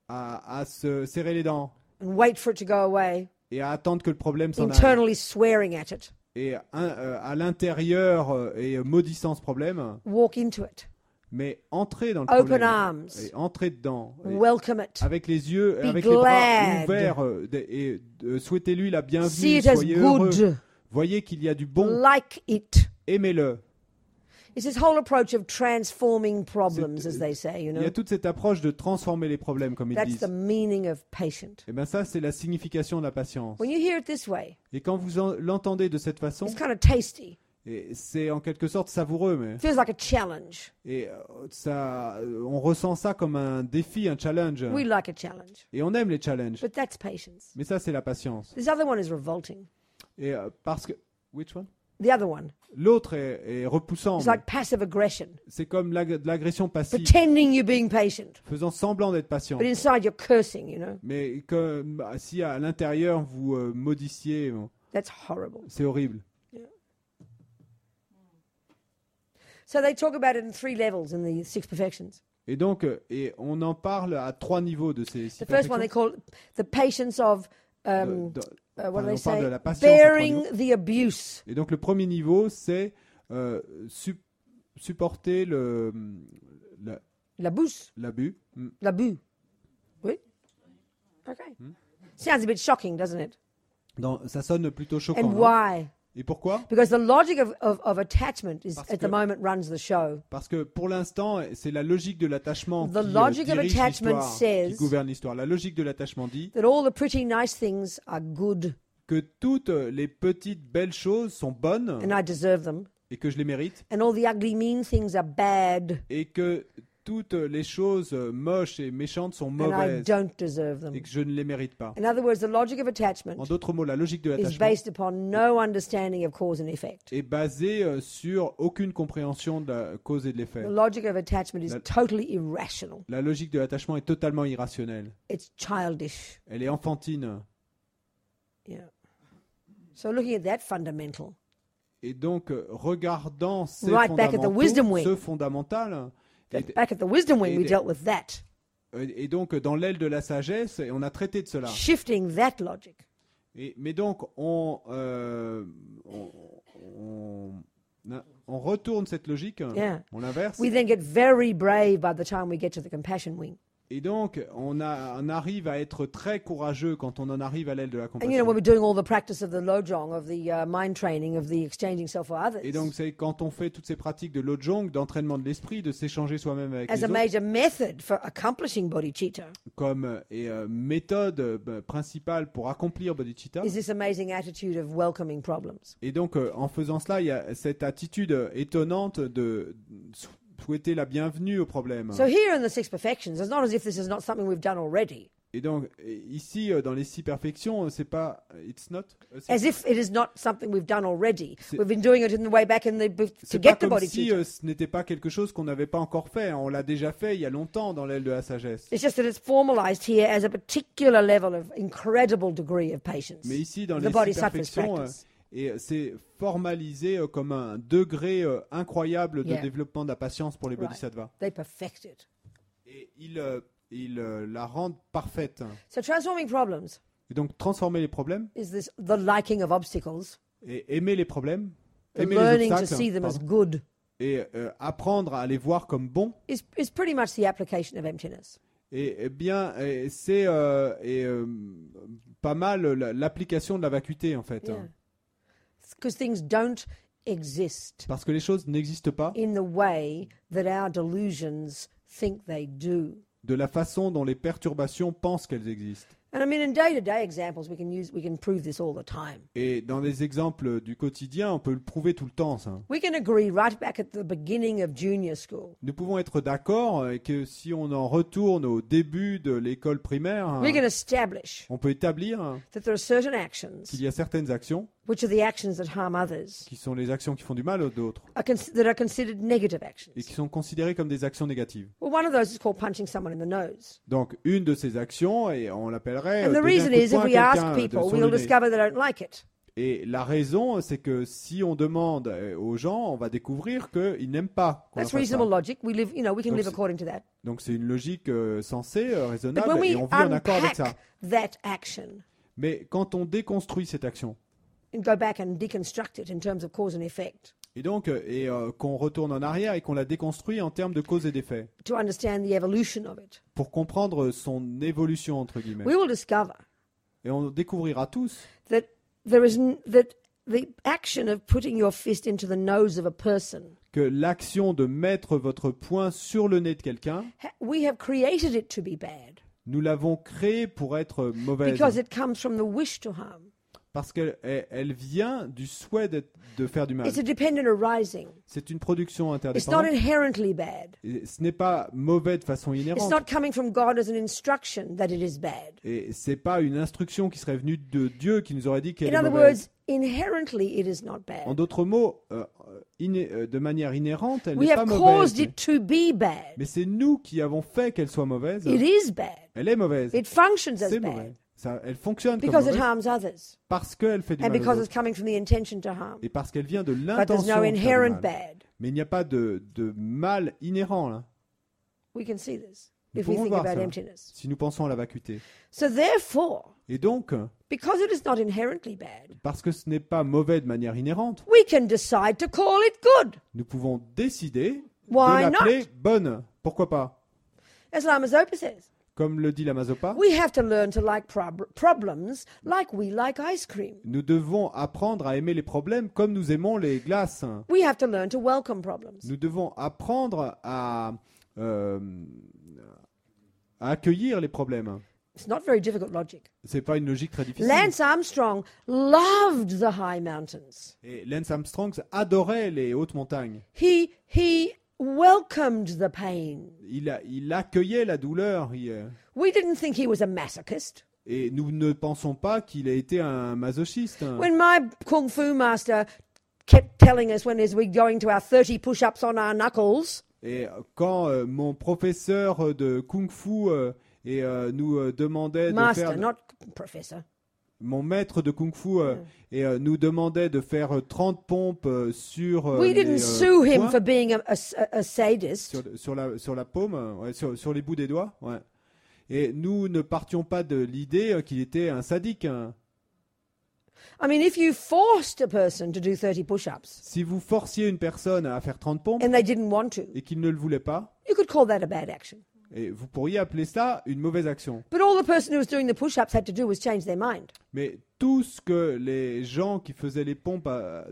à se serrer les dents and wait for it to go away, et à attendre que le problème s'en aille. internally swearing at it. Et à l'intérieur et maudissant ce problème, Walk into it. mais entrer dans le Open problème arms. et entrer dedans. Et Welcome it. avec les yeux, Be avec les bras glad. ouverts souhaitez-lui la See bienvenue, it as soyez heureux. good. Voyez qu'il y a du bon, Like it. aimez-le. It's this whole approach of transforming problems, C'est- as they say, you Il y know. a toute cette approche de transformer les problèmes, comme ils That's disent. the meaning of patient. Et bien ça, c'est la signification de la patience. When you hear it this way, Et quand vous l'entendez de cette façon, it's kind of tasty. et c'est en quelque sorte savoureux, mais It feels like a challenge. et on ressent ça comme un défi, un challenge. We like a challenge. Et on aime les challenges. But that's patience. Mais ça, c'est la patience. This other one is revolting. Et parce que which one? The other one L'autre est repoussant. is mais like passive aggression, C'est comme de l'agression passive, pretending you're being patient, faisant semblant d'être patient. but inside you're cursing, you know. Mais comme si à l'intérieur vous maudissiez, bon, That's horrible. c'est horrible. So they talk about it in 3 levels in the 6 perfections. Et donc, et on en parle à 3 niveaux de ces six The first one they perfections. call the patience of, De- de- what do they on parle de say? la patience à 3 Bearing niveaux. the abuse. Et donc le premier niveau, c'est supporter L'abus. l'abus. L'abus. Oui? Okay. Sounds a bit shocking, doesn't it? Ça sonne plutôt choquant. And non? why? Et pourquoi? Because the logic of attachment is, Parce at the que- moment, runs the show. Parce que pour l'instant, c'est la logique de l'attachement The qui logic of dirige attachment l'histoire, says- qui gouverne l'histoire. La logique de l'attachement dit That all the pretty nice things are good que toutes les petites belles choses sont bonnes and I deserve them. et que je les mérite, And all the ugly, mean things are bad et que toutes les choses moches et méchantes sont and I mauvaises don't deserve them. et que je ne les mérite pas. In other words, the logic of attachment En d'autres mots, la logique de is l'attachement based upon no understanding of cause and effect. est basée sur aucune compréhension de la cause et de l'effet. The logic of attachment is La- totally irrational. La logique de l'attachement est totalement irrationnelle. It's childish. Elle est enfantine. Yeah. So looking at that fundamental, Et donc, regardant ces Right back at the wisdom wing. ce fondamental, back at the wisdom wing, we et- dealt with that. et donc dans l'aile de la sagesse, on a traité de cela. Shifting that logic. Mais donc, on retourne cette logique, Yeah. on l'inverse, We then get very brave by the time we get to the compassion wing. et donc on arrive à être très courageux quand on en arrive à l'aile de la And you know, when compassion. we're doing all the practice of the lojong, of the mind training, of the exchanging self for others, Et donc c'est quand on fait toutes ces pratiques de lojong, d'entraînement de l'esprit, de s'échanger soi-même avec as les a autres, major method for accomplishing bodhicitta, comme méthode principale pour accomplir bodhicitta. is this amazing attitude of welcoming problems. Et donc, en faisant cela, il y a cette attitude étonnante de souhaiter la bienvenue au problème. So here in the 6 perfections, it's not as if this is not something we've done already, Et donc, ici, dans les 6 perfections, c'est pas... It's not... as if it is not something we've done already. C'est- We've been doing it in the way back in the to C'est pas get the comme si bodhicitta. ce n'était pas quelque chose qu'on n'avait pas encore fait. On l'a déjà fait il y a longtemps dans l'aile de la sagesse. It's just that it's formalized here as a particular level of incredible degree of patience. Mais ici, dans The les 6 bodhisattva's perfections, practice. et c'est formalisé comme un degré incroyable de Yeah. développement de la patience pour les Right. bodhisattvas. They perfect it. Et ils la rendent parfaite. So transforming problems Et donc, transformer les problèmes is this the liking of obstacles, et aimer les problèmes, the aimer les learning to obstacles, see them as pardon, good, et apprendre à les voir comme bons. is pretty much the application of emptiness. Et bien, c'est pas mal l'application de la vacuité, en fait. Yeah. Because things don't exist Parce que les choses n'existent pas in the way that our delusions think they do. de la façon dont les perturbations pensent qu'elles existent. And I mean, in day-to-day examples, we can prove this all the time. Et dans les exemples du quotidien, on peut le prouver tout le temps, ça. We can agree right back at the beginning of junior school. Nous pouvons être d'accord que si on en retourne au début de l'école primaire, We can establish on peut établir that there are certain actions, qu'il y a certaines actions which are the actions that harm others, qui sont les actions qui font du mal aux autres that are considered negative actions. et qui sont considérées comme des actions négatives. Well, one of those is called punching someone in the nose. Donc, une de ces actions, et on l'appellerait And the donner un reason coup de is, poing if à we ask quelqu'un people, sur we'll le nez. discover they don't like it. Et la raison, c'est que si on demande aux gens, on va découvrir qu'ils n'aiment pas qu'on leur That's fasse reasonable ça. logic. We can Donc live c'est- according to that. Donc c'est une logique sensée, But raisonnable, when we et on vit en accord avec ça. unpack that action Mais quand on déconstruit cette action, and go back and deconstruct it in terms of cause and effect, et donc qu'on retourne en arrière et qu'on la déconstruit en termes de cause et d'effet, to understand the evolution of it, pour comprendre son évolution, entre guillemets. we will discover Et on découvrira tous that that the action of putting your fist into the nose of a person, que l'action de mettre votre poing sur le nez de quelqu'un, we have created it to be bad nous l'avons créée pour être mauvaise. because it comes from the wish to harm. Parce qu'elle vient du souhait de faire du mal. It's a dependent arising. C'est une production It's not interdépendante. inherently bad. Et ce n'est pas mauvais de façon It's inhérente. not coming from God as an instruction that it is bad. Et c'est pas une instruction qui serait venue de Dieu qui nous aurait dit qu'elle In est other mauvaise. words, inherently it is not En bad. d'autres mots, de manière inhérente, elle We n'est pas have mauvaise. caused it to be bad. Mais c'est nous qui avons fait qu'elle soit mauvaise. It is bad. Elle est mauvaise. It functions as C'est bad mauvais. Elle fonctionne comme because it mauvaise harms others parce qu'elle fait du and mal aux because autres. it's coming from the intention to harm. Et parce qu'elle vient de But there's l'intention no de faire du inherent mal. bad. Mais il n'y a pas de mal inhérent là, We can see this Nous if we pouvons think voir about ça. emptiness. si nous pensons à la vacuité. So therefore, Et donc, because it is not inherently bad, parce que ce n'est pas mauvais de manière inhérente, we can decide to call it good. nous pouvons décider Why de not? l'appeler bonne. Pourquoi pas? As Lama Zopa says, Comme le dit la Mazopa, we have to learn to like problems like we like ice cream. nous devons apprendre à aimer les problèmes comme nous aimons les glaces. We have to learn to welcome problems. Nous devons apprendre à accueillir les problèmes. It's not very difficult logic. C'est pas une logique très difficile. Lance Armstrong loved the high mountains. Et Lance Armstrong adorait les hautes montagnes. He welcomed the pain. Il accueillait la douleur. We didn't think he was a masochist. Et nous ne pensons pas qu'il a été un masochiste. When my kung fu master kept telling us when we're going to our 30 push-ups on our knuckles, Et quand mon professeur de kung-fu nous demandait de master, faire... not professor. Mon maître de kung-fu nous demandait de faire 30 pompes sur We les didn't sue him poings, for being a sadist. sur la paume, sur les bouts des doigts. Ouais. Et nous ne partions pas de l'idée qu'il était un sadique. I mean, if you forced a person to do 30 push-ups Si vous forciez une personne à faire 30 pompes and they didn't want to, et qu'il ne le voulait pas, you could call that a bad action. et vous pourriez appeler ça une mauvaise action. But all the person who was doing the push-ups had to do was change their mind Mais tout ce que les gens qui faisaient les pompes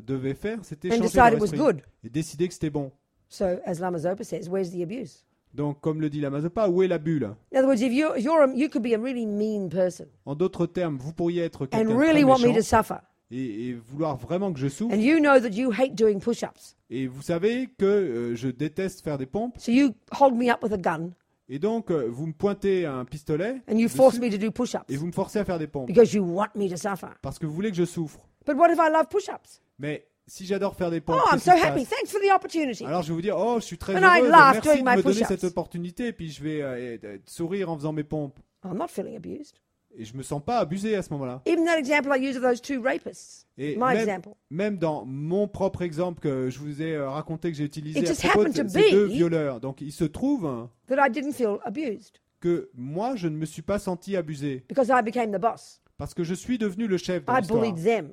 devaient faire, c'était and changer decide leur it was esprit good. et décider que c'était bon. So, as Lama Zopa says, where's the abuse? Donc, comme le dit la Mazopa, où est la bulle? In other words, if you could be a really mean person En d'autres termes, vous pourriez être quelqu'un and de really très want me to méchant suffer, et vouloir vraiment que je souffre. and you know that you hate doing push-ups, Et vous savez que je déteste faire des pompes. so you hold me up with a gun Et donc, vous me pointez un pistolet and you force dessus, me to do push-ups et vous me forcez à faire des pompes. because you want me to suffer. Parce que vous voulez que je souffre. But what if I love push-ups? Mais si j'adore faire des pompes, Oh, I'm qu'est-ce so qui se happy. passe? Thanks for the opportunity. Alors je vais vous dire, oh, je suis très And I heureuse, laugh merci doing de my me donner push-ups. cette opportunité, et puis je vais sourire en faisant mes pompes. I'm not feeling abused. Et je me sens pas abusé à ce moment-là. Even that example I use of those two rapists, Et my même, example. même dans mon propre exemple que je vous ai raconté, que j'ai utilisé It à just propos de happened to ces deux be- violeurs, donc il se trouve that I didn't feel abused que moi, je ne me suis pas senti abusé, because I became the boss. parce que je suis devenu le chef de I l'histoire. bullied them.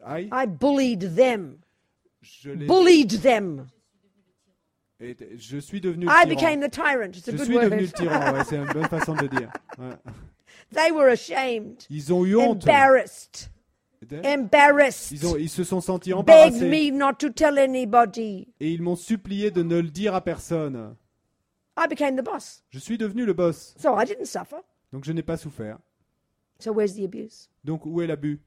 Aïe, I bullied them. je les- Bullied them. Et je suis devenu le I tyran. became the tyrant. It's a Je good suis devenu le word. tyran, ouais, c'est une bonne façon de le dire. Ouais. They were ashamed, Ils ont eu honte. embarrassed, embarrassed. Ils se sont sentis Begged embarrassés. me not to tell anybody. Et ils m'ont supplié de ne le dire à personne. I became the boss. Je suis devenu le boss. So I didn't suffer. Donc je n'ai pas souffert. So where's the abuse? Donc où est l'abus?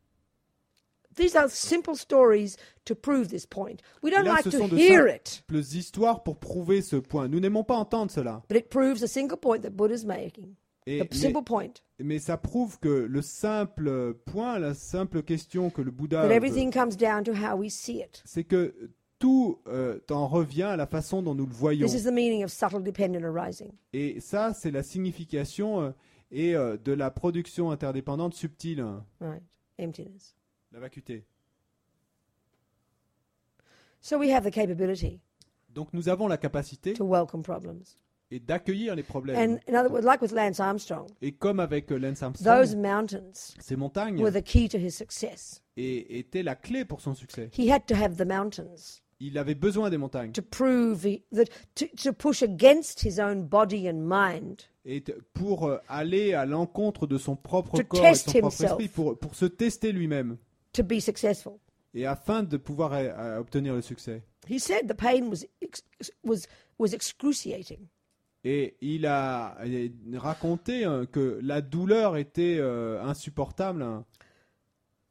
These are simple stories to prove this point. We don't Et là, like ce to sont de hear it, simples histoires pour prouver ce point. Nous n'aimons pas entendre cela. but it proves a single point that Buddha's making. Et- A simple point. mais ça prouve que le simple point, la simple question que le Bouddha That everything comes down to how we see it. c'est que tout en revient à la façon dont nous le voyons. This is the meaning of subtle dependent arising. Et ça, c'est la signification de la production interdépendante subtile, Right. Emptiness. la vacuité. So we have the capability Donc nous avons la capacité to welcome problems. et d'accueillir les problèmes. And in other words, like with Lance Armstrong, Et comme avec Lance those Armstrong, mountains ces montagnes were the key to his success. étaient la clé pour son succès. He had to have the mountains Il avait besoin des montagnes. to prove that to push against his own body and mind, Et pour aller à l'encontre de son propre To corps et de test son propre himself. esprit, pour se tester lui-même, to be successful. et afin de pouvoir obtenir le succès. He said the pain was excruciating. Et il a raconté que la douleur était insupportable,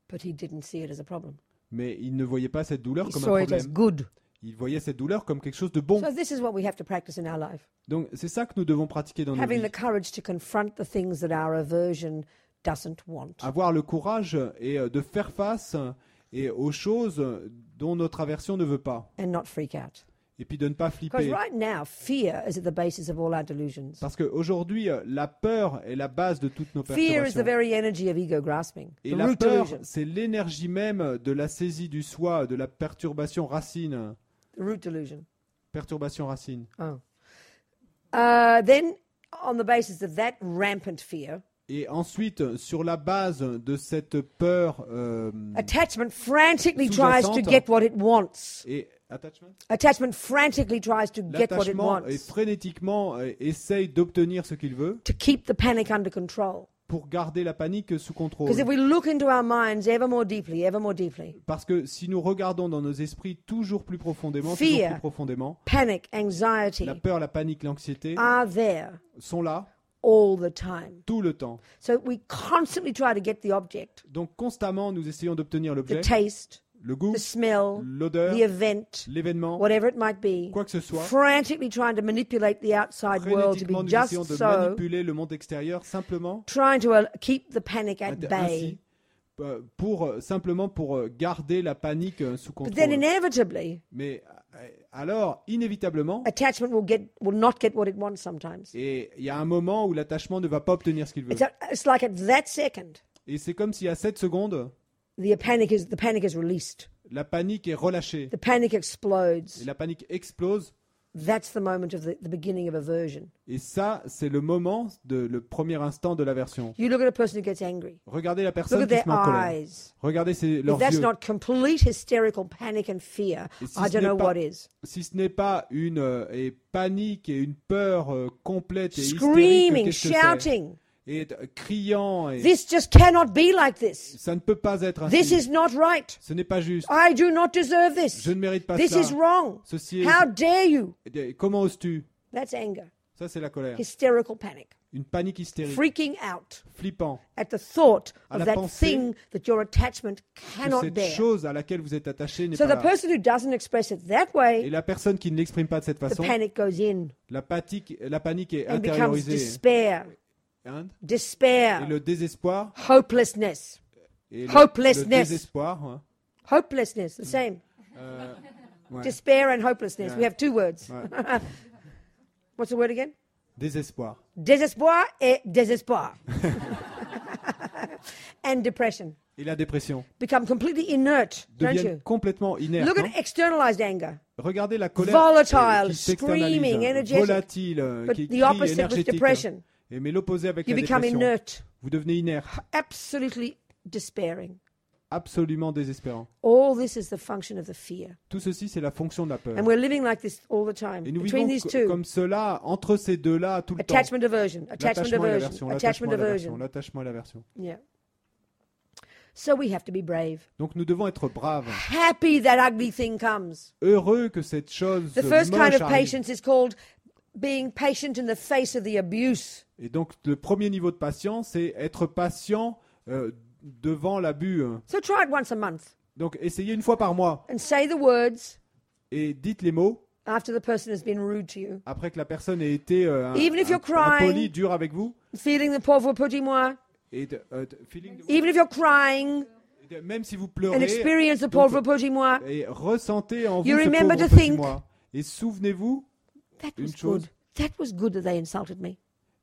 But he didn't see it as a problem. mais il ne voyait pas cette douleur He comme saw un it as problème. good. Il voyait cette douleur comme quelque chose de bon. So this is what we have to practice in our life. Donc c'est ça que nous devons pratiquer dans nos Having vies. the courage to confront the things that our aversion doesn't want. Avoir le courage et de faire face aux choses dont notre aversion ne veut pas. And not freak out. Et puis de ne pas Because flipper. right now, fear is at the basis of all our delusions. Parce qu'aujourd'hui, la peur est la base de toutes nos Fear is the perturbations. very energy of ego grasping, Et the la root peur, delusion. c'est l'énergie même de la saisie du soi, de la perturbation racine. The root delusion. Perturbation racine. Oh. Then, on the basis of that rampant fear, Et ensuite, sur la base de cette peur attachment frantically Sous-jacente. tries to get what it wants. et attachment, Attachment frantically tries to get what it l'attachement wants. frénétiquement essaye d'obtenir ce qu'il veut To keep the panic under control. pour garder la panique sous contrôle. Because if we look into our minds ever more deeply, Parce que si nous regardons dans nos esprits toujours plus profondément, Fear. Panic, anxiety la peur, la panique, l'anxiété are there sont là all the time. tout le temps. So we constantly try to get the object, Donc constamment, nous essayons d'obtenir the l'objet, taste, le goût, the smell, l'odeur, the event, l'événement, whatever it might be, quoi que ce soit. frantically trying to manipulate the outside world to Frénétiquement, be nous just essayons de so, manipuler le monde extérieur simplement trying to keep the panic at ainsi, bay. simplement pour garder la panique sous But then contrôle. inevitably, Mais alors, inévitablement, attachment will not get what it wants sometimes. et il y a un moment où l'attachement ne va pas obtenir ce qu'il veut. It's like at that second, Et c'est comme si à 7 secondes, the panic is released. la panique est relâchée. The panic Et explodes. la panique explose. That's the moment of the beginning of aversion. Et ça, c'est le moment, le premier instant de l'aversion. You look at a person who gets angry. Regardez la Look personne at qui their se met en colère. eyes. Regardez If leurs that's yeux. not complete hysterical panic and fear, Et si I ce don't n'est know pas- what is. Si ce n'est pas une panique et une peur complète et Screaming, hystérique, qu'est-ce que c'est? shouting. Et criant, et This just cannot be like this. ça ne peut pas être This ainsi. is not right. Ce n'est pas juste. I do not deserve this. Je ne mérite pas This cela. is wrong. Ceci est... How dare you? Comment oses-tu? That's anger. Ça, c'est la colère. Hysterical panic. Une panique hystérique, Freaking out flippant. at the thought À of la that pensée thing that your attachment Que cannot cette bear. chose à laquelle vous êtes attaché n'est So pas the là. person who doesn't express it that Et way, la personne qui ne l'exprime pas de cette the façon, panic goes in la panique est and becomes intériorisée. despair. Hein? Et Despair. le désespoir, Hopelessness. et Hopelessness. le désespoir, hein. Hopelessness, the same. Ouais. Despair and hopelessness. Yeah. We have two words. Ouais. What's the word again? Désespoir. Désespoir et désespoir. And depression. Et la dépression Become completely inert, don't deviennent you? complètement inertes. Look non at externalized anger. Regardez la colère Volatile, qui s'externalise, screaming, energetic. volatile, But qui the crie, opposite with énergétique. depression. Mais l'opposé avec You la become dépression, inert, vous devenez inerte, absolutely despairing. absolument désespérant. All this is the function of the fear. Tout ceci, c'est la fonction de la peur. And we're living like this all the time. Et nous Between vivons these two. comme cela, entre ces deux-là, tout le temps. Attachment aversion, attachment L'attachement et aversion, l'aversion, attachment l'attachement et l'aversion, aversion. l'attachement et l'aversion. Yeah. So we have to be brave. Donc nous devons être braves, Happy that ugly thing comes. heureux que cette chose The first kind moche of arrive. patience is called being patient in the face of the abuse. Et donc le premier niveau de patience, c'est être patient devant l'abus. So try it once a month Donc essayez une fois par mois and say the words et dites les mots after the person has been rude to you. après que la personne ait été Even if you're crying. impoli, dur avec vous. Feeling the pauvre petit moi. Et feeling Even if you're crying même si vous and pleurez, experience the donc, pauvre petit moi. et ressentez en vous You ce remember pauvre to petit think- moi. Et souvenez-vous, That Une was chose. good. That was good that they insulted me.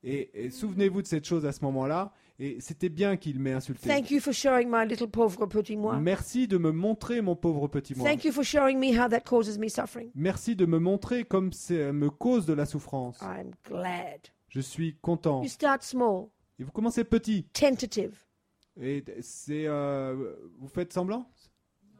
et souvenez-vous de cette chose à ce moment-là. Et c'était bien qu'il m'ait insulté. Thank you for showing my little pauvre petit moi. Merci de me montrer mon pauvre petit moi. Thank you for showing me how that causes me suffering. Merci de me montrer comme ça me cause de la souffrance. I'm glad. Je suis content. You start small, Et vous commencez petit. tentative, Et c'est vous faites semblant?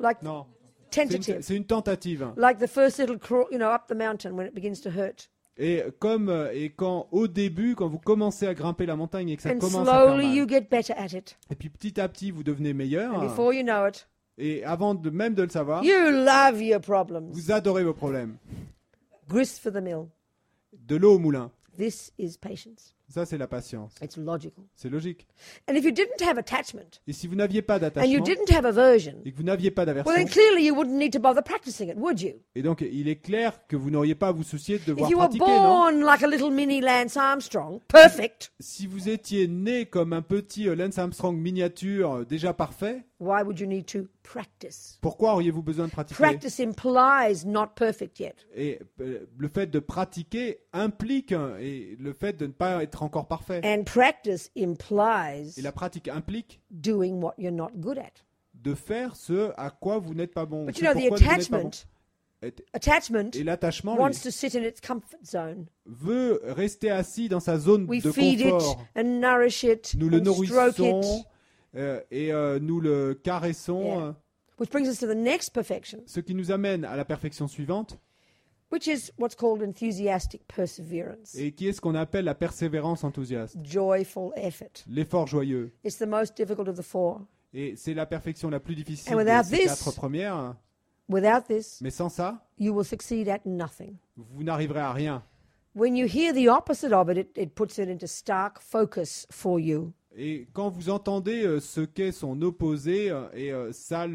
like Non. C'est tentative, c'est une tentative. like the first little crawl, up the mountain when it begins to hurt. Et quand au début, quand vous commencez à grimper la montagne et que ça And commence à faire slowly mal, you get better at it. et puis petit à petit vous devenez meilleur, And before you know it, et avant même de le savoir, you love your problems. vous adorez vos problèmes. Grist for the mill. De l'eau au moulin. This is patience. Ça, c'est la patience. It's logical. C'est logique. And if you didn't have attachment Et si vous n'aviez pas and you d'attachement didn't have aversion, et que vous n'aviez pas well, then d'aversion, clearly you wouldn't need to bother practicing it, would you? et donc il est clair que vous n'auriez pas à vous soucier de devoir If you were pratiquer, non? born like a little mini Lance Armstrong, perfect, Si vous étiez né comme un petit Lance Armstrong miniature déjà parfait, why would you need to practice? pourquoi auriez-vous besoin de pratiquer? Practice implies not perfect yet. Et le fait de pratiquer implique et le fait de ne pas être encore parfait. And practice Et implies la pratique implique doing what you're not good at. de faire ce à quoi vous n'êtes pas bon. But ce you know, the pourquoi vous n'êtes pas bon. attachment Et l'attachement, lui, wants to sit in its comfort zone. veut rester assis dans sa zone We de feed it confort. and nourish it Nous le and stroke nourrissons it, et nous le caressons, Yeah. which brings us to the next perfection, ce qui nous amène à la perfection suivante, which is what's called enthusiastic perseverance, et qui est ce qu'on appelle la persévérance enthousiaste, joyful effort. l'effort joyeux. It's the most difficult of the four. Et c'est la perfection la plus difficile And de without ces this- 4 premières. Without this, Mais sans ça, you will succeed at nothing. vous n'arriverez à rien. When you hear the opposite of it, it puts it into stark focus for you. Et quand vous entendez ce qu'est son opposé, ça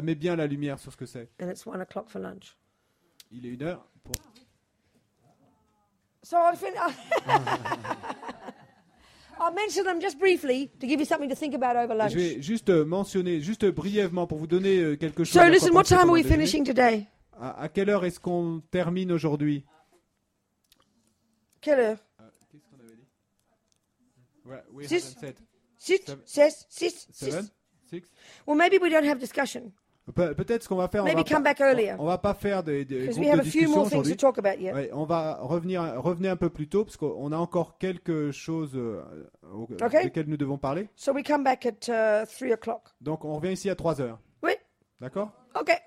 met bien la lumière sur ce que c'est. And it's 1:00 for lunch. Il est 1h. So I'll mention them just briefly to give you something to think about over lunch. Je vais juste mentionner, juste brièvement, pour vous donner quelque chose. So à quoi listen, what penser time are pendant we le déjeuner. finishing today? À quelle heure est-ce qu'on termine aujourd'hui? Quelle heure? Qu'est-ce qu'on avait dit? We Six. haven't said. 6, Seven. 6, 6, 7, 6. 6. Well, maybe we don't have discussion. Peut-être ce qu'on va faire, Maybe come back earlier. on va pas faire des Because groupes we have de a few discussion more things to aujourd'hui. talk about yet. Ouais, on va revenir un peu plus tôt parce qu'on a encore quelque chose Okay. desquelles nous devons parler. So we come back at 3:00. Donc on revient ici à 3 heures. Oui? D'accord? Okay.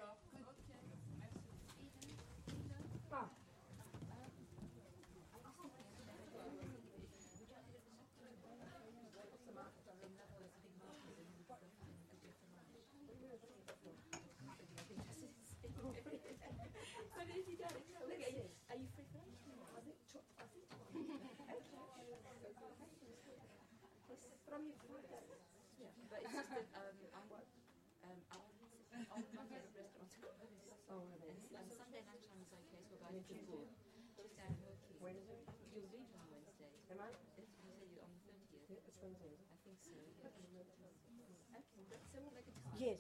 Yes.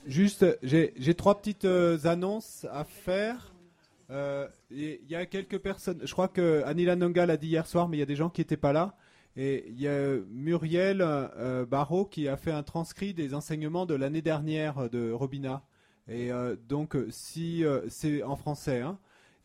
Juste, j'ai 3 petites annonces à faire. Il y a quelques personnes, je crois que Anila Nonga l'a dit hier soir, mais il y a des gens qui n'étaient pas là. Et il y a Muriel Barrault qui a fait un transcrit des enseignements de l'année dernière de Robina. Et donc, si c'est en français, hein,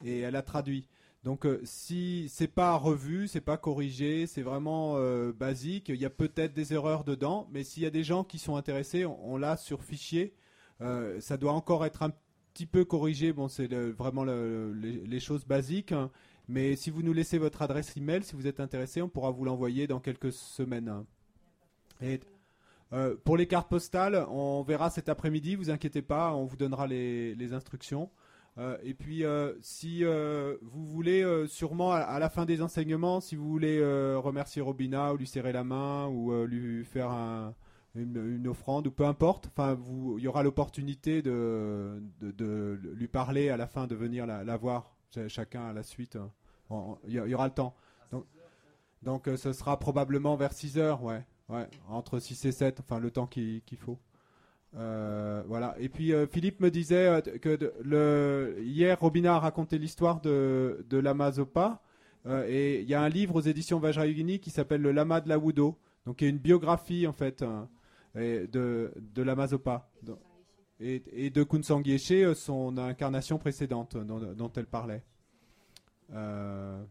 et elle a traduit. Donc, si c'est pas revu, c'est pas corrigé, c'est vraiment basique. Il y a peut-être des erreurs dedans, mais s'il y a des gens qui sont intéressés, on l'a sur fichier. Ça doit encore être un petit peu corrigé. Bon, c'est vraiment les choses basiques. Hein. Mais si vous nous laissez votre adresse email, si vous êtes intéressé, on pourra vous l'envoyer dans quelques semaines. Hein. Et pour les cartes postales, on verra cet après-midi, vous inquiétez pas, on vous donnera les instructions. Et puis, si vous voulez, sûrement à la fin des enseignements, si vous voulez remercier Robina ou lui serrer la main ou lui faire une offrande ou peu importe, enfin, il y aura l'opportunité de lui parler à la fin, de venir la voir, chacun à la suite. Il y aura le temps. Donc ce sera probablement vers 6 heures, ouais, entre 6 et 7, enfin le temps qu'il faut. Voilà. Et puis Philippe me disait que hier Robina a raconté l'histoire de Lama Zopa, et il y a un livre aux éditions Vajrayogini qui s'appelle Le Lama de la Wudo, donc il y a une biographie en fait de Lama Zopa et de Kunsang Yeshe, son incarnation précédente dont elle parlait. Voilà.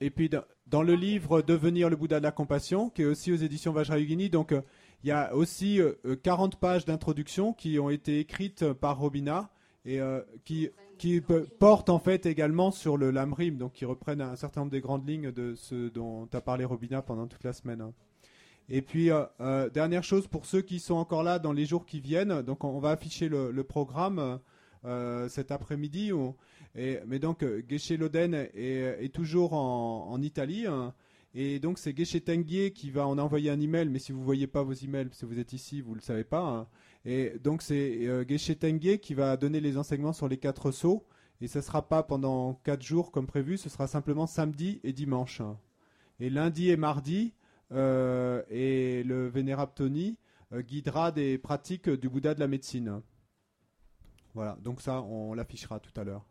Et puis dans le livre Devenir le Bouddha de la compassion, qui est aussi aux éditions Vajrayogini, donc il y a aussi 40 pages d'introduction qui ont été écrites par Robina et qui portent en fait également sur le Lamrim, donc qui reprennent un certain nombre des grandes lignes de ce dont a parlé Robina pendant toute la semaine. Hein. Et puis dernière chose pour ceux qui sont encore là dans les jours qui viennent, donc on va afficher le programme cet après-midi. Mais donc Geshe Loden est toujours en Italie, hein, et donc c'est Geshe Tengyé qui va en envoyer un email, mais si vous ne voyez pas vos emails, si vous êtes ici, vous ne le savez pas. Hein. Et donc c'est Geshe Tengyé qui va donner les enseignements sur les 4 sceaux, et ce ne sera pas pendant 4 jours comme prévu, ce sera simplement samedi et dimanche. Hein. Et lundi et mardi, et le Vénérable Tony guidera des pratiques du Bouddha de la médecine. Voilà, donc ça, on l'affichera tout à l'heure.